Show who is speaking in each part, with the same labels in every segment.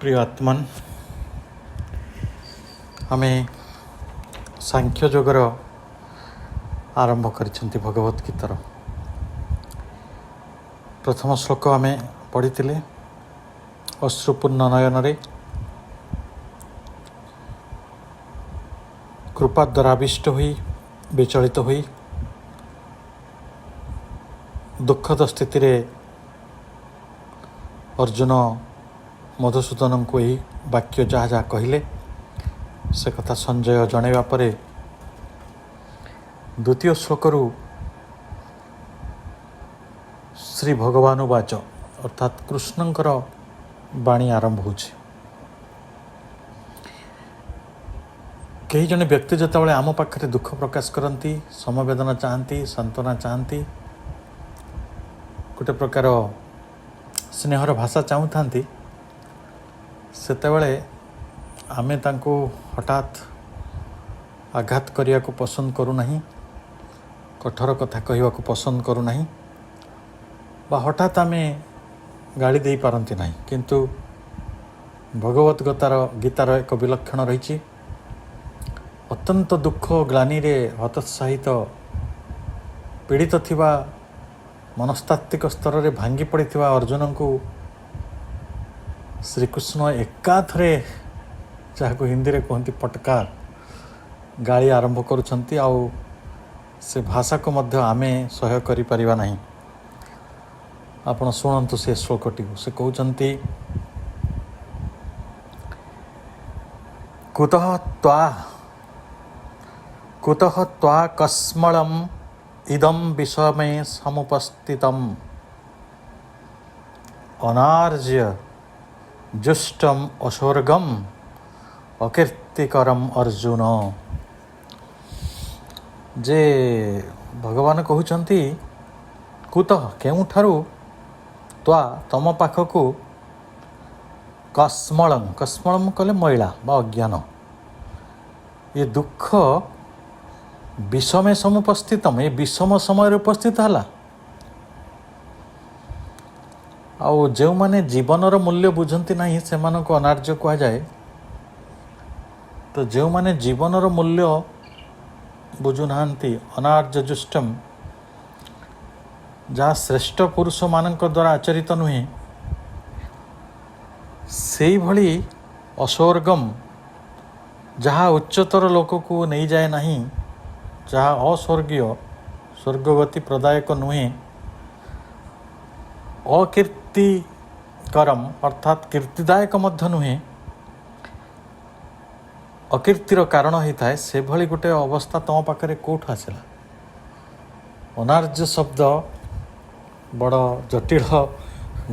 Speaker 1: प्रिय आत्मन आमे सांख्य जोगर आरंभ करिसेंति भगवत गीतार प्रथम श्लोक आमे पढ़ी अश्रुपूर्ण नयन रे कृपा द्वाराविष्ट हुई विचलित हुई दुखद स्थिति रे अर्जुन मधुसूदन को यही वाक्य जहाँ जहाँ कहले से कथा संजय जनइबा परे द्वितीय श्लोकरू श्री भगवान वाच अर्थात कृष्णंकर वाणी आरंभ होछि। कई जने व्यक्ति जितेबाला आम पाखे दुख प्रकाश करती समवेदना चाहती सांत्वना चाहती गोटे प्रकार स्नेहर भाषा चाहूँ सेतेबेले आमे तांको हठात आघात करिया को पसंद करू नहीं, कठोर कथा कहवा को पसंद करू नहीं बा हठात आमे गाड़ी दे पारंती नहीं। किंतु भगवत गीतार एक विलक्षण रही अत्यंत दुख ग्लानि रे हतोत्साहित पीड़ित थिबा मनस्तात्विक स्तर रे भांगी पड़िथिबा अर्जुन को श्रीकृष्ण एकाथरे जहाँ हिंदी रे कहती पटकार गाड़ी आरंभ करुछंती आउ से भाषा को मध्य आमे सहय करि परिबा नहीं। आपण शुणंतु से श्लोकटी से कहउछंती कुतः त्वा कस्मलम् इदं विषमे समुपस्थितम् अनार्ज्य जुष्टम अशोर्गम अकीर्तिकरम अर्जुन। जे भगवान कहउछंती कुतः केउठारु त्वा तम पाखकु कस्मलम कले मैला बा अज्ञान ये दुख विषमे समुपस्थितम ये विषम समय उपस्थित हला। आउ जो माने जीवनर मूल्य बुझंती नहीं से मानक को अनार्य कहा जाए। तो जो माने जीवनर मूल्य बुझुनाहांती अनार्य जुष्टम जहाँ श्रेष्ठ पुरुष मानक द्वारा आचरित नुहे से भली अस्वर्गम जहाँ उच्चतर लोक को नहीं जाए नहीं, जहाँ अस्वर्गीय स्वर्गगति प्रदायक नुहे अकीर्तिकरम अर्थात कीर्तिदायक मध्य नुहे अकीर्तिर कारण होता है से भली गोटे अवस्था तुम पाखे कौट आसला। अनार्य शब्द बड़ जटिल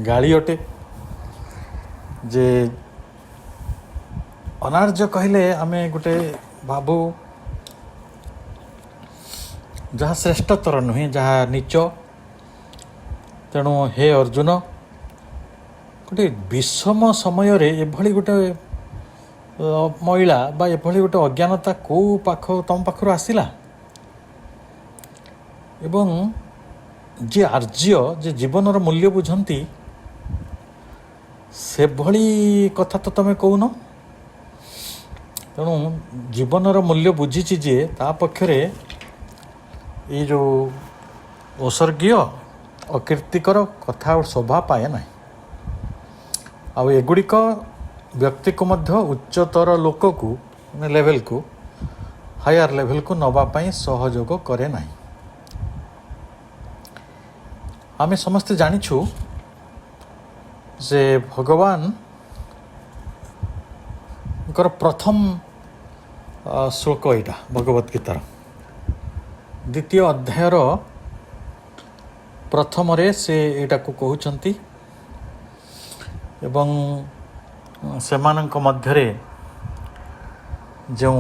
Speaker 1: गाड़ी अटे जे अनार्य कहले आमे गोटे भाबू जहाँ श्रेष्ठतर नुहे जहाँ नीच। तेणु हे अर्जुन गोटे विषम समय रे एभली गोटे महिला बा एभली गोटे अज्ञानता को पाख तम पाखर आसिला एवं जे आर्य जे जीवनर मूल्य बुझंती से भली कथा तो तमें कहून। तेणु जीवनर मूल्य बुझीची जे ता पक्षरे ये जो असर्गीय अकीर्तिकर कथा और शोभा पाए ना। आउ एगुड़िक व्यक्ति को मध्य उच्चतर लोक को लेवल को हायर लेवल को नवापाई सहयोग करे ना। आमे समस्ते जानिछु जे भगवान कर प्रथम श्लोक एटा भगवत गीतार द्वितीय अध्यायर प्रथम रे से एटा को कहउचंती एवं सेमानंक मध्यरे जो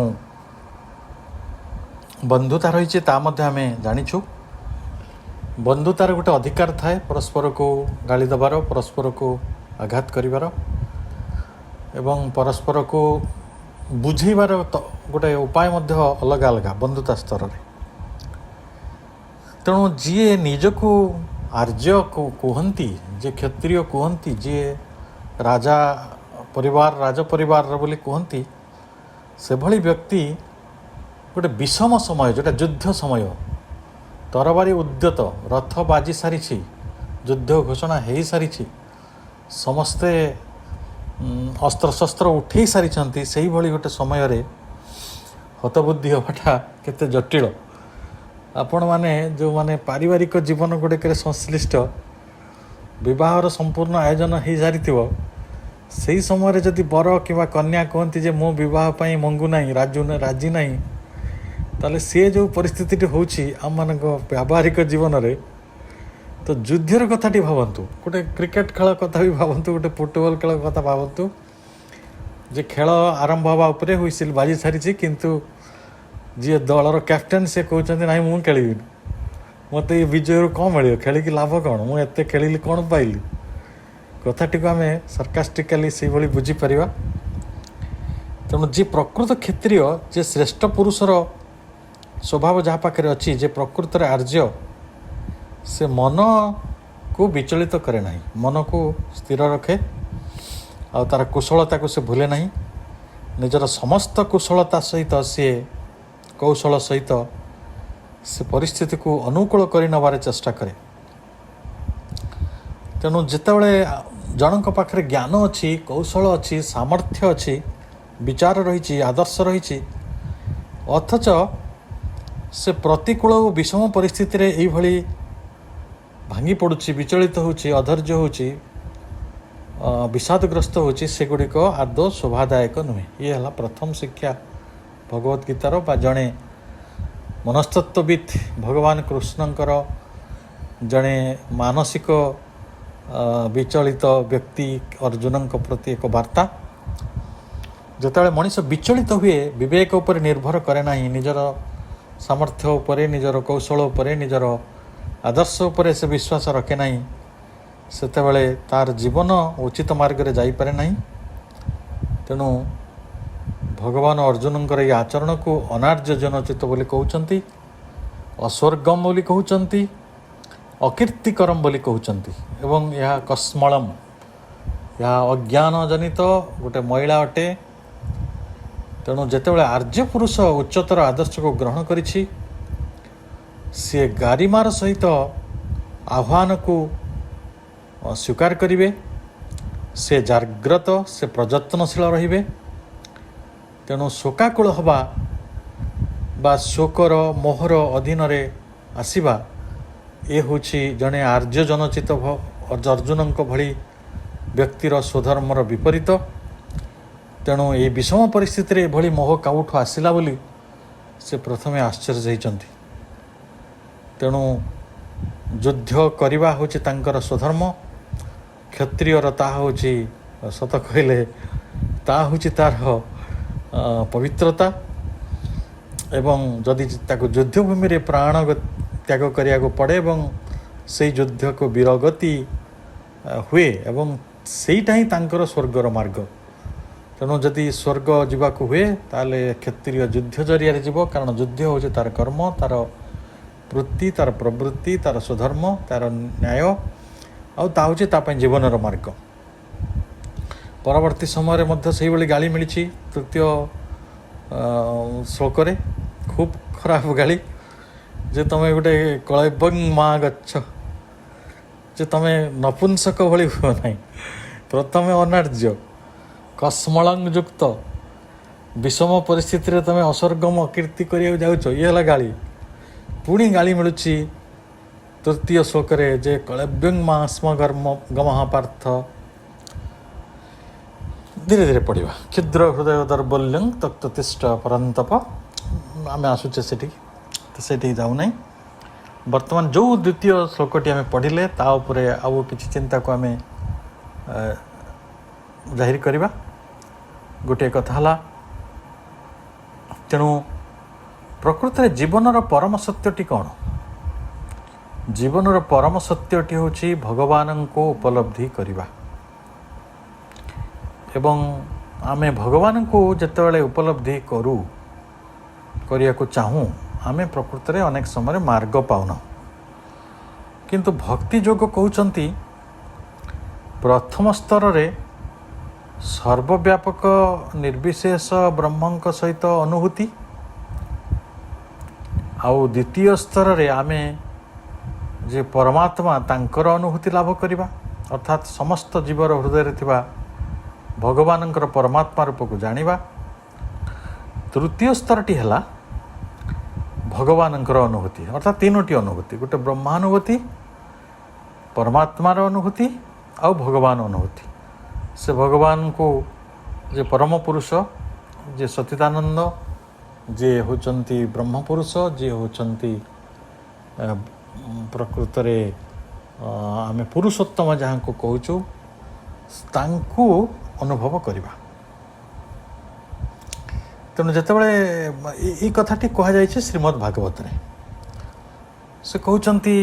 Speaker 1: बंधुता रही ता मध्य आमे जानिछु। बंधुतार गोटे अधिकार थाए परस्पर को गाली दबार परस्पर को आघात करिवार एवं परस्पर को बुझेबार गोटे उपाय मध्य अलग अलग बंधुता स्तर रे। तेणु जी निजको आर्य को कहती जे क्षत्रिय कहती जे राजा परिवार राजपरिवार बोली कहती से भली व्यक्ति गोटे विषम समय जोटा युद्ध समय तरबारी उद्यत रथ बाजी सारी युद्ध घोषणा हो सारी समस्ते अस्त्रशस्त्र उठे सारी से भली गोटे समय हतबुद्धि हवाटा केते जटिल। आपण मैंने जो माने पारिवारिक जीवन गुड़िक संश्लिष्ट विवाहर संपूर्ण आयोजन हो सारी से समय जदि बर कि कन्या कहती जे मो बह मंगू ना राजी ना ताले सी जो परिस्थिति होची आम मान व्यावहारिक जीवन में तो युद्धर कथाटी भावतु गोटे क्रिकेट खेल कथा भी भावतु गोटे फुटबॉल खेल कथा भावतु जे खेल आरंभ हवा उपरे हुइसिल बाजी सारी किंतु जी दलर कैप्टेन से कहते ना मुझे खेल मत ये विजय कौन मिले खेलिक लाभ कौन मुझे खेल कौन पाइली कथाटी को आम सरकास्टिकाली से भाई बुझीपर। तेणु जी प्रकृत क्षेत्रीय जे श्रेष्ठ पुरुषर स्वभाव जहाँ पाखे अच्छी जे प्रकृत आर्य से मन को विचलित करे ना मन को स्थिर रखे आ तार कुशलता को से भूले ना निजर समस्त कुशलता सहित सी कौशल सहित से परिस्थिति को अनुकूल कर नबार चेष्टा करे। तेणु जितेबले जनक पाखे ज्ञान अच्छी कौशल अच्छी सामर्थ्य अच्छी विचार रही आदर्श रही अथच से प्रतिकूल और विषम परिस्थिति रे एई भली भांगी पड़ुछि विचलित होछि अधैर्य होछि विषादग्रस्त होछि सेगुड़िक आदौ शोभादायक नुहे। ये है प्रथम शिक्षा भगवत गीतार बा जड़े मनस्तत्वविद भगवान कृष्णंकर जड़े मानसिक विचलित व्यक्ति अर्जुन प्रति एक वार्ता जिते मनीष विचलित हुए विवेक उपर निर्भर करे ना निजर सामर्थ्य उपरे निजर कौशल उपरे निजर आदर्श उपरे से विश्वास रखे ना सेतेबेले तार जीवन उचित मार्ग रे जाई पारे नहीं। तेणु भगवान अर्जुनंकर ये आचरण को अनार्य जनचित बोली कहउचंती अस्वर्गम बोली कहउचंती अकीर्तिकरम बोली कहउचंती एवं यह कस्मलम यह अज्ञान जनित गोटे महिला अटे। तेणु जेतेबेले आर्य पुरुष उच्चतर आदर्श को ग्रहण करिछि सी गारिमार सहित आह्वान को स्वीकार करिवे से जाग्रत से प्रयत्नशील रहिबे। तेणु शोकाकुल हवा बा शोकर मोहर अधीन रे आसीबा ए होछि जने आर्य जनचित अर्जुन भली व्यक्तिर स्वधर्मर विपरीत। तेणु ये विषम परिस्थिति रे भली मोह काउठ आसिला बोली से प्रथमे आश्चर्य होइचंती। तेणु युद्ध करवा होछि तांकर स्वधर्म क्षत्रियर ताहा होछि सत कहले ता होछि तार पवित्रता एवं जदि ताको युद्धभूमि रे प्राण त्याग करिया को पड़े एवं से युद्ध को वीरगति हुए एवं सेईटा ही तांकर स्वर्गर मार्ग। तेणु जदि स्वर्ग जीवाक हुए ताले क्षत्रिय युद्ध जरिया जीव कारण युद्ध होछि तार कर्म तार वृत्ति तार प्रवृत्ति तार स्वधर्म तार न्याय आउ ता होछि ता पई जीवनर मार्ग। परवर्ती समय मध्य से भाई गाली मिली तृतीय श्लोक रे खूब खराब गाली जे तुम्हें गोटे कलैबंग माँ गच्छ जे तुम्हें नपुंसक भली हुआ ना प्रथमे अनार्य कस्मलंग युक्त विषम परिस्थिति रे तुम्हें अस्वर्गम अकीर्ति करिया जाउछ ये है गाली। पुणी गाली मिलूँ तृतीय श्लोक रे जे कलैब्यंग माँ स्म गमः पार्थ धीरे धीरे पढ़ा क्षुद्र हृदय दौर्बल्यं तत्तिष्ठ परंतप आम आसुचे से तो से जाऊना बर्तमान जो द्वितीय श्लोकटी आम पढ़िले ता उपरे आउ किसी चिंता को आम जाहिर करवा गोटे कथा हला। तेणु प्रकृत में जीवनर परम सत्यटी कौन जीवनर परम सत्यटी होछि भगवान को उपलब्धि करवा एवं आमे भगवान को जितेबाला उपलब्धि करू करिया को चाहूँ आमे प्रकृत में अनेक समय मार्ग पाउना किंतु भक्ति जोग कहउचंती प्रथम स्तर रे ସର୍ବବ୍ୟାପକ ନିର୍ବିଶେଷ ବ୍ରହ୍ମଙ୍କ ସହିତ ଅନୁଭୂତି, ଆଉ ଦ୍ୱିତୀୟ ସ୍ତରରେ ଆମେ ଯେ ପରମାତ୍ମା ତାଙ୍କର ଅନୁଭୂତି ଲାଭ କରିବା, ଅର୍ଥାତ୍ ସମସ୍ତ ଜୀବର ହୃଦୟରେ ଥିବା ଭଗବାନଙ୍କର ପରମାତ୍ମା ରୂପକୁ ଜାଣିବା। ତୃତୀୟ ସ୍ତରଟି ହେଲା ଭଗବାନଙ୍କର ଅନୁଭୂତି, ଅର୍ଥାତ୍ ତିନୋଟି ଅନୁଭୂତି, ଗୋଟେ ବ୍ରହ୍ମାନୁଭୂତି, ପରମାତ୍ମାର ଅନୁଭୂତି ଆଉ ଭଗବାନ ଅନୁଭୂତି। ସେ ଭଗବାନଙ୍କୁ ଯେ ପରମ ପୁରୁଷ, ଯେ ସଚ୍ଚିଦାନନ୍ଦ, ଯିଏ ହେଉଛନ୍ତି ବ୍ରହ୍ମପୁରୁଷ, ଯିଏ ହେଉଛନ୍ତି ପ୍ରକୃତରେ ଆମେ ପୁରୁଷୋତ୍ତମ ଯାହାଙ୍କୁ କହୁଛୁ, ତାଙ୍କୁ ଅନୁଭବ କରିବା। ତେଣୁ ଯେତେବେଳେ ଏଇ କଥାଟି କୁହାଯାଇଛି ଶ୍ରୀମଦ୍ ଭାଗବତରେ, ସେ କହୁଛନ୍ତି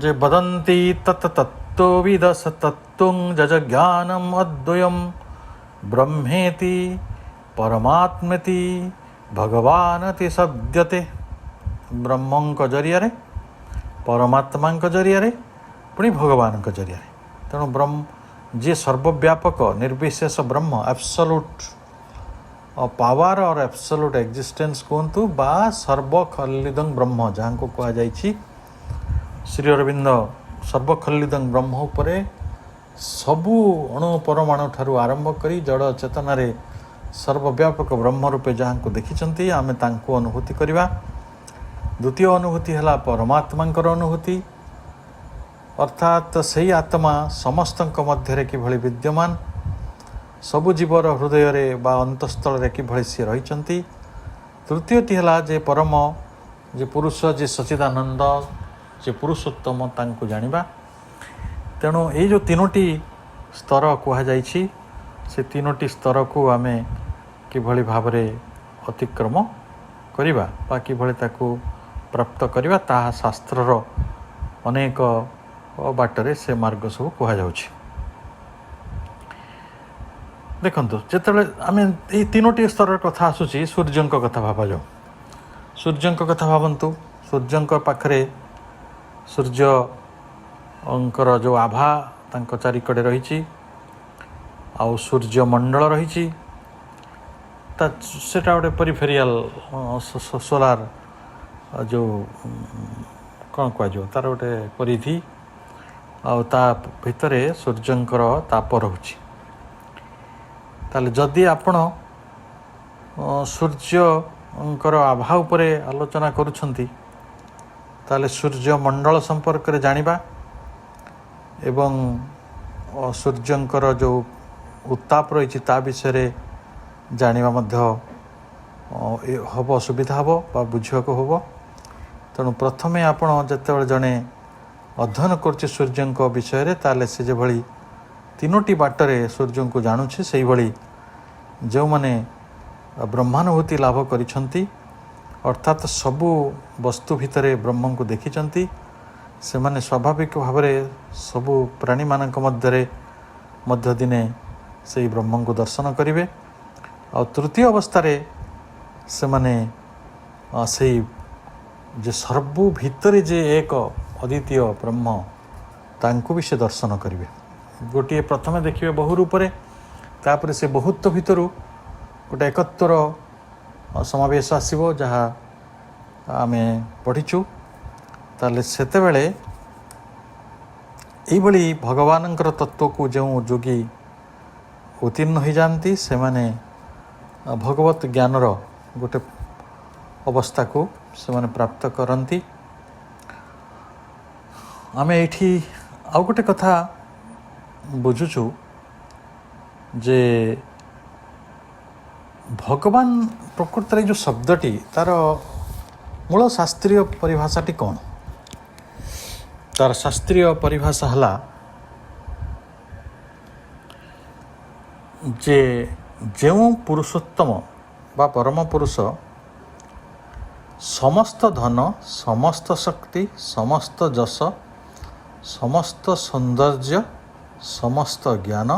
Speaker 1: ଯେ ବଦନ୍ତି ତତ୍ ତତ୍ତ୍ୱବିଦ ସତତ୍ୱଂ ଯଜଜ୍ଞାନମ୍ ଅଦ୍ୱୟମ୍ ବ୍ରହ୍ମେତି ପରମାତ୍ମେତି ଭଗବାନତି ଶବ୍ଦତେ। ବ୍ରହ୍ମଙ୍କ ଜରିଆରେ, ପରମାତ୍ମାଙ୍କ ଜରିଆରେ, ପୁଣି ଭଗବାନଙ୍କ ଜରିଆରେ। ତେଣୁ ଯିଏ ସର୍ବବ୍ୟାପକ ନିର୍ବିଶେଷ ବ୍ରହ୍ମ, ଆବସୋଲ୍ୟୁଟ୍ ପାୱାର ଅର୍ ଆବସୋଲ୍ୟୁଟ୍ ଏକ୍ଜିଷ୍ଟେନ୍ସ କୁହନ୍ତୁ, ବା ସର୍ବଖଲିଦଂ ବ୍ରହ୍ମ ଯାହାଙ୍କୁ କୁହାଯାଇଛି, ଶ୍ରୀ ଅରବିନ୍ଦ ସର୍ବଖଲିଦଂ ବ୍ରହ୍ମ ଉପରେ ସବୁ ଅଣୁ ପରମାଣୁ ଠାରୁ ଆରମ୍ଭ କରି ଜଡ଼ ଚେତନାରେ ସର୍ବବ୍ୟାପକ ବ୍ରହ୍ମ ରୂପେ ଯାହାଙ୍କୁ ଦେଖିଛନ୍ତି, ଆମେ ତାଙ୍କୁ ଅନୁଭୂତି କରିବା। ଦ୍ୱିତୀୟ ଅନୁଭୂତି ହେଲା ପରମାତ୍ମାଙ୍କର ଅନୁଭୂତି, ଅର୍ଥାତ୍ ସେହି ଆତ୍ମା ସମସ୍ତଙ୍କ ମଧ୍ୟରେ କିଭଳି ବିଦ୍ୟମାନ, ସବୁ ଜୀବର ହୃଦୟରେ ବା ଅନ୍ତଃସ୍ଥଳରେ କିଭଳି ସିଏ ରହିଛନ୍ତି। ତୃତୀୟଟି ହେଲା ଯେ ପରମ, ଯେ ପୁରୁଷ, ଯେ ସଚ୍ଚିଦାନନ୍ଦ, ଯେ ପୁରୁଷୋତ୍ତମ, ତାଙ୍କୁ ଜାଣିବା। ତେଣୁ ଏଇ ଯେଉଁ ତିନୋଟି ସ୍ତର କୁହାଯାଇଛି, ସେ ତିନୋଟି ସ୍ତରକୁ ଆମେ କିଭଳି ଭାବରେ ଅତିକ୍ରମ କରିବା ବା କିଭଳି ତାକୁ ପ୍ରାପ୍ତ କରିବା, ତାହା ଶାସ୍ତ୍ରର ଅନେକ ବାଟରେ ସେ ମାର୍ଗ ସବୁ କୁହାଯାଉଛି। ଦେଖନ୍ତୁ, ଯେତେବେଳେ ଆମେ ଏଇ ତିନୋଟି ସ୍ତରର କଥା ଆସୁଛି, ସୂର୍ଯ୍ୟଙ୍କ କଥା ଭାବାଯାଉ। ସୂର୍ଯ୍ୟଙ୍କ କଥା ଭାବନ୍ତୁ। ସୂର୍ଯ୍ୟଙ୍କ ପାଖରେ ସୂର୍ଯ୍ୟଙ୍କର ଯେଉଁ ଆଭା ତାଙ୍କ ଚାରିକଡ଼େ ରହିଛି, ଆଉ ସୂର୍ଯ୍ୟମଣ୍ଡଳ ରହିଛି, ସେଟା ଗୋଟେ ପରିଫେରିଆଲ୍ ସୋଲାର ଯେଉଁ କ'ଣ କୁହାଯିବ, ତା'ର ଗୋଟେ ପରିଧି, ଆଉ ତା ଭିତରେ ସୂର୍ଯ୍ୟଙ୍କର ତାପ ରହୁଛି। ତାହେଲେ ଯଦି ଆପଣ ସୂର୍ଯ୍ୟଙ୍କର ଆଭା ଉପରେ ଆଲୋଚନା କରୁଛନ୍ତି, ତାହେଲେ ସୂର୍ଯ୍ୟମଣ୍ଡଳ ସମ୍ପର୍କରେ ଜାଣିବା ଏବଂ ସୂର୍ଯ୍ୟଙ୍କର ଯେଉଁ ଉତ୍ତାପ ରହିଛି ତା ବିଷୟରେ ଜାଣିବା ମଧ୍ୟ ହେବ, ସୁବିଧା ହେବ ବା ବୁଝିବାକୁ ହେବ। ତେଣୁ ପ୍ରଥମେ ଆପଣ ଯେତେବେଳେ ଜଣେ ଅଧ୍ୟୟନ କରୁଛି ସୂର୍ଯ୍ୟଙ୍କ ବିଷୟରେ, ତାହେଲେ ସେ ଯେଭଳି ତିନୋଟି ବାଟରେ ସୂର୍ଯ୍ୟଙ୍କୁ ଜାଣୁଛି, ସେଇଭଳି ଯେଉଁମାନେ ବ୍ରହ୍ମାନୁଭୂତି ଲାଭ କରିଛନ୍ତି, ଅର୍ଥାତ୍ ସବୁ ବସ୍ତୁ ଭିତରେ ବ୍ରହ୍ମଙ୍କୁ ଦେଖିଛନ୍ତି, ସେମାନେ ସ୍ୱାଭାବିକ ଭାବରେ ସବୁ ପ୍ରାଣୀମାନଙ୍କ ମଧ୍ୟ ଦିନେ ସେହି ବ୍ରହ୍ମଙ୍କୁ ଦର୍ଶନ କରିବେ। ଆଉ ତୃତୀୟ ଅବସ୍ଥାରେ ସେମାନେ ସେଇ ଯେ ସର୍ବ ଭିତରେ ଯେ ଏକ ଅଦ୍ୱିତୀୟ ବ୍ରହ୍ମ, ତାଙ୍କୁ ବି ସେ ଦର୍ଶନ କରିବେ। ଗୋଟିଏ ପ୍ରଥମେ ଦେଖିବେ ବହୁ ରୂପରେ, ତାପରେ ସେ ବହୁତ୍ୱ ଭିତରୁ ଗୋଟେ ଏକତ୍ୱର ସମାବେଶ ଆସିବ, ଯାହା ଆମେ ପଢ଼ିଛୁ। ତାହେଲେ ସେତେବେଳେ ଏଇଭଳି ଭଗବାନଙ୍କର ତତ୍ତ୍ୱକୁ ଯେଉଁ ଯୋଗୀ ଉତ୍ତୀର୍ଣ୍ଣ ହୋଇଯାଆନ୍ତି, ସେମାନେ ଭଗବତ ଜ୍ଞାନର ଗୋଟେ ଅବସ୍ଥାକୁ ସେମାନେ ପ୍ରାପ୍ତ କରନ୍ତି। ଆମେ ଏଇଠି ଆଉ ଗୋଟେ କଥା ବୁଝୁଛୁ ଯେ ଭଗବାନ ପ୍ରକୃତରେ ଯେଉଁ ଶବ୍ଦଟି, ତା'ର ମୂଳ ଶାସ୍ତ୍ରୀୟ ପରିଭାଷାଟି କ'ଣ? ତା'ର ଶାସ୍ତ୍ରୀୟ ପରିଭାଷା ହେଲା ଯେ ଯେଉଁ ପୁରୁଷୋତ୍ତମ ବା ପରମ ପୁରୁଷ ସମସ୍ତ ଧନ, ସମସ୍ତ ଶକ୍ତି, ସମସ୍ତ ଯଶ, ସମସ୍ତ ସୌନ୍ଦର୍ଯ୍ୟ, ସମସ୍ତ ଜ୍ଞାନ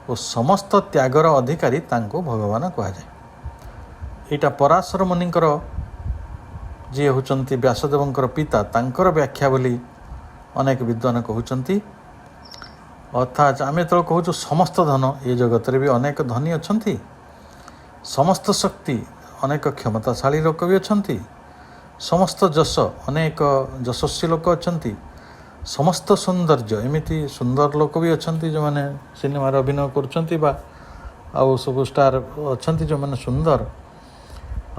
Speaker 1: ଓ ସମସ୍ତ ତ୍ୟାଗର ଅଧିକାରୀ, ତାଙ୍କୁ ଭଗବାନ କୁହାଯାଏ। ଏଇଟା ପରାଶର ମୁନିଙ୍କର, ଯିଏ ହେଉଛନ୍ତି ବ୍ୟାସଦେବଙ୍କର ପିତା, ତାଙ୍କର ବ୍ୟାଖ୍ୟା ବୋଲି ଅନେକ ବିଦ୍ୱାନ କହୁଛନ୍ତି। अर्थात आम जो कहूँ समस्त धन ये जगत भी अनेक धनी अच्छा, समस्त शक्ति अनेक क्षमताशाली लोक भी अच्छा, समस्त जश अनेक यशस्वी लोक अच्छा, समस्त सौंदर्य एमती सुंदर लोक भी अच्छा जो मैंने सिनेमा अभिनय कर सब स्टार अच्छा जो मैंने सुंदर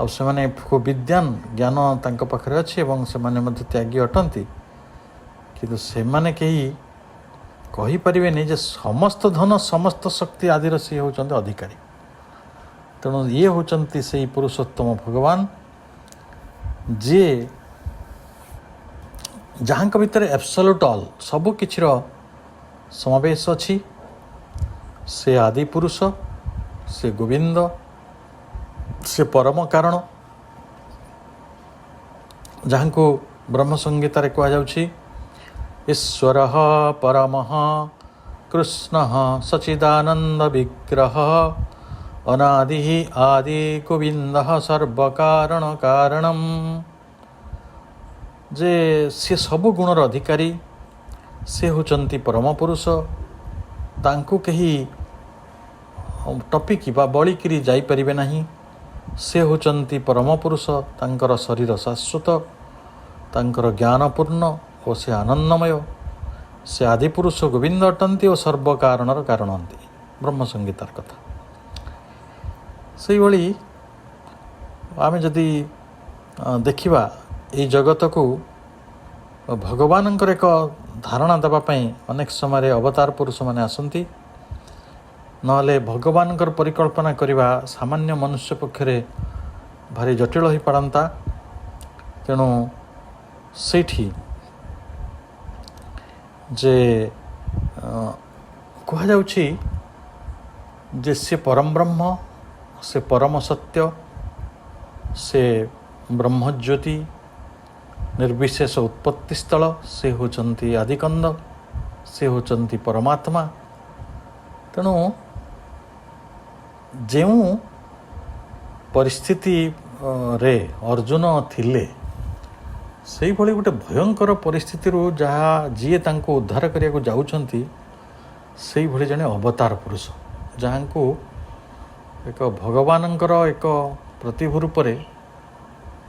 Speaker 1: आउ से विद्वान ज्ञान तांको पाखरे अच्छी से त्यागी अटंती किंतु से माने कहीं कही पारिबेनी जे समस्त धन समस्त शक्ति आदिर सी होचंती अधिकारी। तेणु ये होचंती से पुरुषोत्तम भगवान जे जहाँ भितर एब्सोल्यूट ऑल सबु किछिर समावेश अच्छी, से आदि पुरुष, से गोविंद, से परम कारण, जहाँ को ब्रह्म संहितारे कहा जाउछि ईश्वरः परमः कृष्णः सच्चिदानंद विग्रह अनादिः आदि गोविंदः सर्वकारण कारणम। जे से सबु गुणर अधिकारी, से होचंती परम पुरुष, तांको कहीं टपिकी बा बलिकिरी जाई परिबे नहीं। से होचंती परम पुरुष, तांकर शरीर शाश्वत, तांकर ज्ञानपूर्ण और से आनंदमय, से आदिपुरुष गोविंद अटंती और सर्वकारणर कारण अंति ब्रह्म संगीतार कथा। से भली आमे जदि देखिबा ये जगत को भगवानंकर एक धारणा देवाई अनेक समय अवतार पुरुष माने आसंती, नहले भगवानंकर परिकल्पना करने सामान्य मनुष्य पक्षरे भारी जटिल हो पारंता। तेणु सेठी जे कहा जाउछि जे से परम ब्रह्म, से परम सत्य, से ब्रह्मज्योति, निर्विशेष उत्पत्ति स्थल, से होचंती आदिकंद, से होचंती परमात्मा। तेणु जो परिस्थिति रे अर्जुन थिले से भली गोटे भयंकर परिस्थिति जहाँ जी तांको उद्धार करने को जाउछंती से भली जने अवतार पुरुष, जहाँ को एक भगवानंकर एक प्रतिभू रूपरे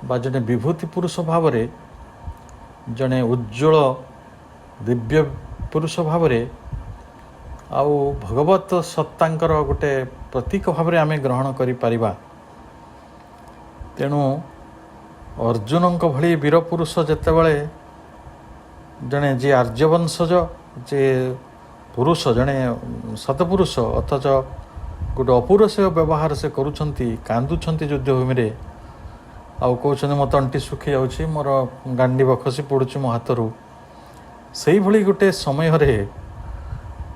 Speaker 1: बा जने विभूति पुरुष भाव रे, जने उज्ज्वल दिव्य पुरुष भाव रे आउ भगवत सत्तांकर गोटे प्रतीक भाव रे आमे ग्रहण करि परिबा। तेणु अर्जुन भली वीर पुरुष जेतेबेले जने जी आर्यवंशज जे पुरुष जने सतपुरुष अथच गोटे अपुरुष व्यवहार से करुछंती, कांदुछंती युद्धभूमि रे, आउ कहउछंती मो तंटी सुखी जाउछि, मोर गांडीब खसी पड़ुछि मो हाथरू। सेही भली गोटे समय रे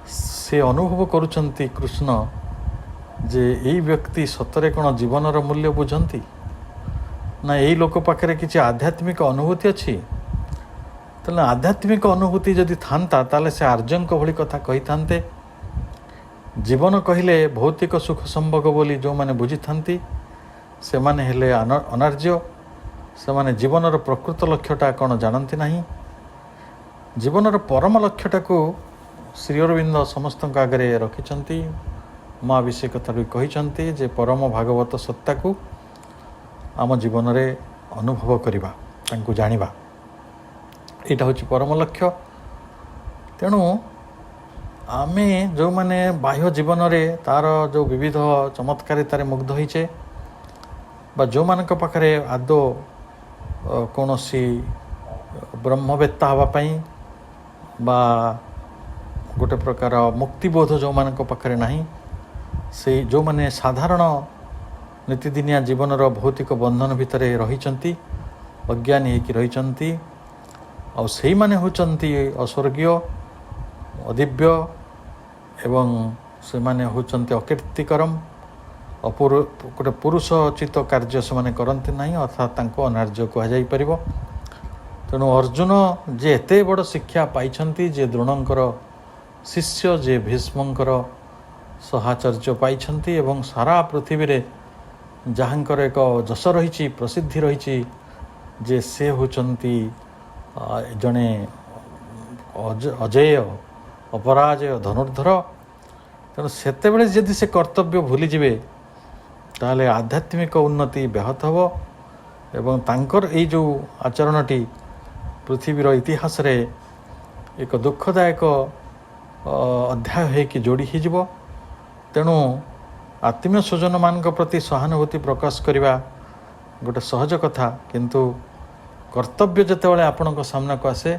Speaker 1: से अनुभव करुछंती कृष्ण जे यही व्यक्ति सतरे कौन जीवनर मूल्य बुझंती ना, यही लोक पाखे किसी आध्यात्मिक अनुभूति अच्छी। तेल आध्यात्मिक अनुभूति जदि था ताले से आर्यंक भली कथा कही थांते। जीवन कहले भौतिक सुख संभोग बोली जो माने बुझी थांती से माने हेले अनार्य, से माने जीवनर प्रकृत लक्ष्यटा कौन जानती नहीं। जीवनर परम लक्ष्यटा को श्री अरविंद समस्त आगे रखिंट। महाभिषेक भी कही जे परम भागवत सत्ता को आम जीवन रे अनुभव करवा, तांको जानिबा, एटा होची परम लक्ष्य। तेणु आमे जो माने बाह्य जीवन रे तार जो विविध चमत्कारितार मुग्ध होइचे बा जो मानक पाखरे आदो कौनसी ब्रह्मवेत्ता हवा पई बा गोटे प्रकार मुक्तिबोध जो मानक पाखरे नहीं, से जो माने साधारण नीतिदिनिया जीवनर भौतिक बंधन भितर रही अज्ञानी होकर रही, और से माने होचंती अस्वर्गीय अदिव्य एवं से माने होचंती अकीर्तिकरम गोटे पुरुषोचित कार्य से माने करती नहीं, अर्थात तांको अनार्य कहुई पार। तेणु अर्जुन जे एते बड़ शिक्षा पाइछंती, जे द्रोणंकर शिष्य, जे भीष्मंकर सहाचर्य पाइछंती एवं सारा पृथ्वी रे जहाँकर एक जस रही प्रसिद्धि रही जे से होचंती जड़े अजेय ଅପରାଜୟ ଧନୁର୍ଦ୍ଧର। ତେଣୁ ସେତେବେଳେ ଯଦି ସେ କର୍ତ୍ତବ୍ୟ ଭୁଲିଯିବେ ତାହେଲେ ଆଧ୍ୟାତ୍ମିକ ଉନ୍ନତି ବ୍ୟାହତ ହେବ ଏବଂ ତାଙ୍କର ଏଇ ଯେଉଁ ଆଚରଣଟି ପୃଥିବୀର ଇତିହାସରେ ଏକ ଦୁଃଖଦାୟକ ଅଧ୍ୟାୟ ହୋଇକି ଯୋଡ଼ି ହୋଇଯିବ। ତେଣୁ ଆତ୍ମୀୟ ସ୍ୱଜନମାନଙ୍କ ପ୍ରତି ସହାନୁଭୂତି ପ୍ରକାଶ କରିବା ଗୋଟେ ସହଜ କଥା, କିନ୍ତୁ କର୍ତ୍ତବ୍ୟ ଯେତେବେଳେ ଆପଣଙ୍କ ସାମ୍ନାକୁ ଆସେ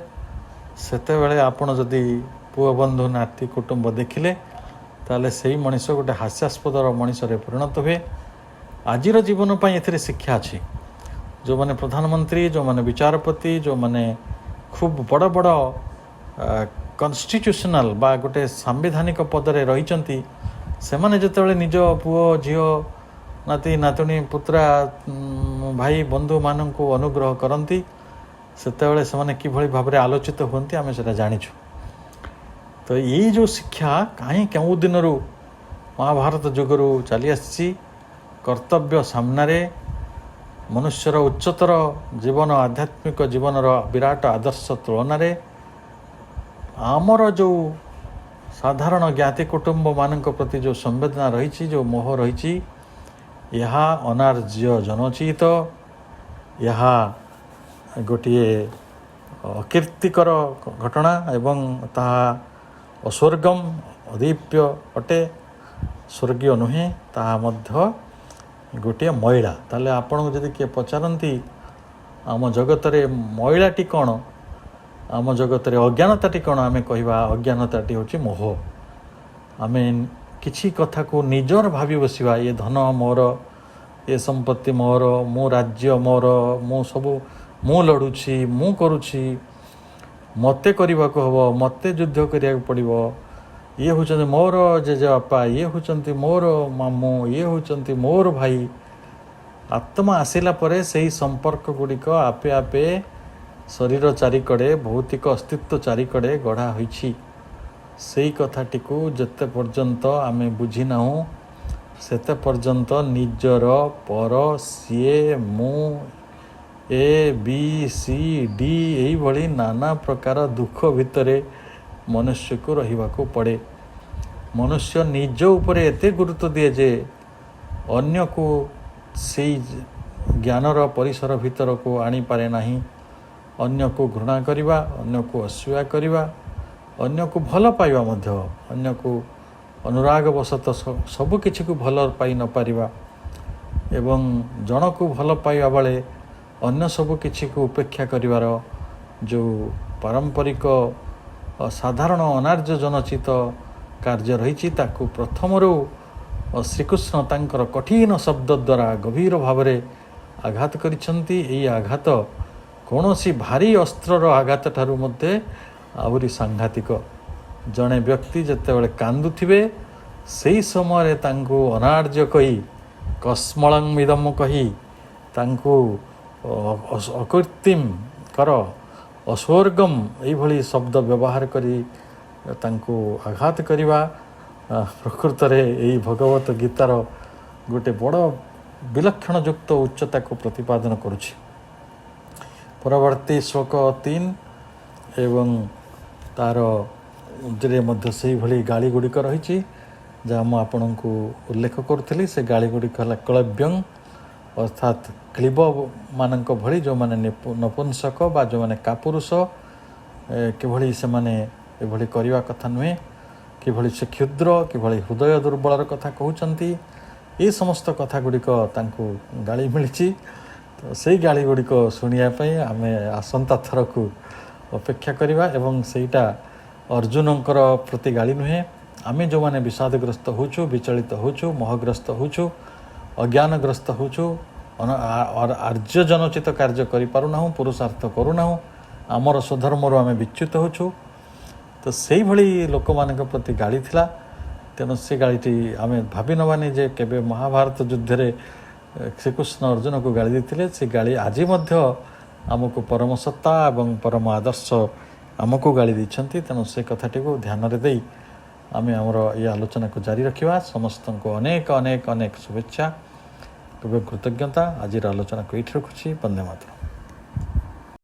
Speaker 1: ସେତେବେଳେ ଆପଣ ଯଦି ପୁଅ ବନ୍ଧୁ ନାତି କୁଟୁମ୍ବ ଦେଖିଲେ ତାହେଲେ ସେଇ ମଣିଷ ଗୋଟେ ହାସ୍ୟାସ୍ପଦର ମଣିଷରେ ପରିଣତ ହୁଏ। ଆଜିର ଜୀବନ ପାଇଁ ଏଥିରେ ଶିକ୍ଷା ଅଛି। ଯେଉଁମାନେ ପ୍ରଧାନମନ୍ତ୍ରୀ, ଯେଉଁମାନେ ବିଚାରପତି, ଯେଉଁମାନେ ଖୁବ୍ ବଡ଼ ବଡ଼ କନଷ୍ଟିଟ୍ୟୁସନାଲ ବା ଗୋଟେ ସାମ୍ବିଧାନିକ ପଦରେ ରହିଛନ୍ତି, ସେମାନେ ଯେତେବେଳେ ନିଜ ପୁଅ ଝିଅ ନାତି ନାତୁଣୀ ପୁତ୍ରା ଭାଇ ବନ୍ଧୁମାନଙ୍କୁ ଅନୁଗ୍ରହ କରନ୍ତି ସେତେବେଳେ ସେମାନେ କିଭଳି ଭାବରେ ଆଲୋଚିତ ହୁଅନ୍ତି ଆମେ ସେଟା ଜାଣିଛୁ। ତ ଏଇ ଯେଉଁ ଶିକ୍ଷା କେଉଁ ଦିନରୁ ମହାଭାରତ ଯୁଗରୁ ଚାଲି ଆସିଛି। କର୍ତ୍ତବ୍ୟ ସାମ୍ନାରେ ମନୁଷ୍ୟର ଉଚ୍ଚତର ଜୀବନ, ଆଧ୍ୟାତ୍ମିକ ଜୀବନର ବିରାଟ ଆଦର୍ଶ ତୁଳନାରେ ଆମର ଯେଉଁ ସାଧାରଣ ଜ୍ଞାତି କୁଟୁମ୍ବମାନଙ୍କ ପ୍ରତି ଯେଉଁ ସମ୍ବେଦନା ରହିଛି, ଯେଉଁ ମୋହ ରହିଛି, ଏହା ଅନାର୍ଯ୍ୟ ଜନଚିତ, ଏହା ଗୋଟିଏ ଅକୀର୍ତ୍ତିକର ଘଟଣା ଏବଂ ତାହା ଅସ୍ୱର୍ଗମ୍ ଅଦୀପ୍ୟ ଅଟେ, ସ୍ୱର୍ଗୀୟ ନୁହେଁ, ତାହା ମଧ୍ୟ ଗୋଟିଏ ମଇଳା। ତାହେଲେ ଆପଣଙ୍କୁ ଯଦି କିଏ ପଚାରନ୍ତି ଆମ ଜଗତରେ ମଇଳାଟି କ'ଣ, ଆମ ଜଗତରେ ଅଜ୍ଞାନତାଟି କ'ଣ, ଆମେ କହିବା ଅଜ୍ଞାନତାଟି ହେଉଛି ମୋହ। ଆମେ କିଛି କଥାକୁ ନିଜର ଭାବି ବସିବା, ଏ ଧନ ମୋର, ଏ ସମ୍ପତ୍ତି ମୋର, ମୁଁ ରାଜ୍ୟ ମୋର, ମୁଁ ସବୁ ମୁଁ ଲଢ଼ୁଛି, ମୁଁ କରୁଛି, ମୋତେ କରିବାକୁ ହେବ, ମୋତେ ଯୁଦ୍ଧ କରିବାକୁ ପଡ଼ିବ, ଇଏ ହେଉଛନ୍ତି ମୋର ଜେଜେବାପା, ଇଏ ହେଉଛନ୍ତି ମୋର ମାମୁଁ, ଇଏ ହେଉଛନ୍ତି ମୋର ଭାଇ। ଆତ୍ମା ଆସିଲା ପରେ ସେହି ସମ୍ପର୍କ ଗୁଡ଼ିକ ଆପେ ଆପେ ଶରୀର ଚାରିକଡ଼େ, ଭୌତିକ ଅସ୍ତିତ୍ୱ ଚାରିକଡ଼େ ଗଢ଼ା ହୋଇଛି। ସେଇ କଥାଟିକୁ ଯେତେ ପର୍ଯ୍ୟନ୍ତ ଆମେ ବୁଝିନାହୁଁ ସେତେ ପର୍ଯ୍ୟନ୍ତ ନିଜର, ପର, ସିଏ, ମୁଁ, ଏ ବି ସି ଡି ଏଇଭଳି ନାନା ପ୍ରକାର ଦୁଃଖ ଭିତରେ ମନୁଷ୍ୟକୁ ରହିବାକୁ ପଡ଼େ। ମନୁଷ୍ୟ ନିଜ ଉପରେ ଏତେ ଗୁରୁତ୍ୱ ଦିଏ ଯେ ଅନ୍ୟକୁ ସେଇ ଜ୍ଞାନର ପରିସର ଭିତରକୁ ଆଣିପାରେ ନାହିଁ। ଅନ୍ୟକୁ ଘୃଣା କରିବା, ଅନ୍ୟକୁ ଅସୂୟା କରିବା, ଅନ୍ୟକୁ ଭଲ ପାଇବା ମଧ୍ୟ, ଅନ୍ୟକୁ ଅନୁରାଗବଶତଃ ସବୁ କିଛିକୁ ଭଲ ପାଇ ନ ପାରିବା ଏବଂ ଜଣକୁ ଭଲ ପାଇବା ବେଳେ ଅନ୍ୟ ସବୁ କିଛିକୁ ଉପେକ୍ଷା କରିବାର ଯେଉଁ ପାରମ୍ପରିକ ସାଧାରଣ ଅନାର୍ଯ୍ୟ ଜନଚିତ କାର୍ଯ୍ୟ ରହିଛି ତାକୁ ପ୍ରଥମରୁ ଶ୍ରୀକୃଷ୍ଣ ତାଙ୍କର କଠିନ ଶବ୍ଦ ଦ୍ୱାରା ଗଭୀର ଭାବରେ ଆଘାତ କରିଛନ୍ତି। ଏହି ଆଘାତ କୌଣସି ଭାରୀ ଅସ୍ତ୍ରର ଆଘାତ ଠାରୁ ମଧ୍ୟ ଆହୁରି ସାଂଘାତିକ। ଜଣେ ବ୍ୟକ୍ତି ଯେତେବେଳେ କାନ୍ଦୁଥିବେ ସେହି ସମୟରେ ତାଙ୍କୁ ଅନାର୍ଯ୍ୟ କହି, କସ୍ମଳଂ ମିଦମ କହି, ତାଙ୍କୁ ଅକୃତ୍ରିମ କର, ଅସ୍ୱର୍ଗମ୍ ଏଇଭଳି ଶବ୍ଦ ବ୍ୟବହାର କରି ତାଙ୍କୁ ଆଘାତ କରିବା ପ୍ରକୃତରେ ଏହି ଭଗବତ ଗୀତାର ଗୋଟେ ବଡ଼ ବିଲକ୍ଷଣ ଯୁକ୍ତ ଉଚ୍ଚତାକୁ ପ୍ରତିପାଦନ କରୁଛି। ପରବର୍ତ୍ତୀ ଶ୍ଲୋକ 3 ଏବଂ ତାର ମଧ୍ୟ ସେଇଭଳି ଗାଳି ଗୁଡ଼ିକ ରହିଛି ଯାହା ମୁଁ ଆପଣଙ୍କୁ ଉଲ୍ଲେଖ କରୁଥିଲି। ସେ ଗାଳି ଗୁଡ଼ିକ ହେଲା କ୍ଳବ୍ୟଂ ଅର୍ଥାତ୍ କ୍ଳୀବମାନଙ୍କ ଭଳି ଯେଉଁମାନେ ନପୁଂସକ ବା ଯେଉଁମାନେ କାପୁରୁଷ, କିଭଳି ସେମାନେ ଏଭଳି କରିବା କଥା ନୁହେଁ, କିଭଳି ସେ କ୍ଷୁଦ୍ର, କିଭଳି ହୃଦୟ ଦୁର୍ବଳର କଥା କହୁଛନ୍ତି, ଏ ସମସ୍ତ କଥା ଗୁଡ଼ିକ ତାଙ୍କୁ ଗାଳି ମିଳିଛି। ତ ସେଇ ଗାଳି ଗୁଡ଼ିକ ଶୁଣିବା ପାଇଁ ଆମେ ଆସନ୍ତା ଥରକୁ ଅପେକ୍ଷା କରିବା ଏବଂ ସେଇଟା ଅର୍ଜୁନଙ୍କର ପ୍ରତି ଗାଳି ନୁହେଁ। ଆମେ ଯେଉଁମାନେ ବିଷାଦଗ୍ରସ୍ତ ହେଉଛୁ, ବିଚଳିତ ହେଉଛୁ, ମୋହଗ୍ରସ୍ତ ହେଉଛୁ, ଅଜ୍ଞାନଗ୍ରସ୍ତ ହେଉଛୁ, ଆର୍ଯ୍ୟ ଜନଚିତ କାର୍ଯ୍ୟ କରିପାରୁନାହୁଁ, ପୁରୁଷାର୍ଥ କରୁନାହୁଁ, ଆମର ସ୍ୱଧର୍ମରୁ ଆମେ ବିଚ୍ୟୁତ ହେଉଛୁ, ତ ସେଇଭଳି ଲୋକମାନଙ୍କ ପ୍ରତି ଗାଳି ଥିଲା। ତେଣୁ ସେ ଗାଳିଟି ଆମେ ଭାବି ନେବାନି ଯେ କେବେ ମହାଭାରତ ଯୁଦ୍ଧରେ ଶ୍ରୀକୃଷ୍ଣ ଅର୍ଜୁନକୁ ଗାଳି ଦେଇଥିଲେ। ସେ ଗାଳି ଆଜି ମଧ୍ୟ ଆମକୁ ପରମ ସତ୍ତା ଏବଂ ପରମ ଆଦର୍ଶ ଆମକୁ ଗାଳି ଦେଇଛନ୍ତି। ତେଣୁ ସେ କଥାଟିକୁ ଧ୍ୟାନରେ ଦେଇ ଆମେ ଆମର ଏହି ଆଲୋଚନାକୁ ଜାରି ରଖିବା। ସମସ୍ତଙ୍କୁ ଅନେକ ଅନେକ ଅନେକ ଶୁଭେଚ୍ଛା, କୃତଜ୍ଞତା। ଆଜିର ଆଲୋଚନାକୁ ଏଇଠି ରଖୁଛି। ବନ୍ଦେ ମାତରମ୍।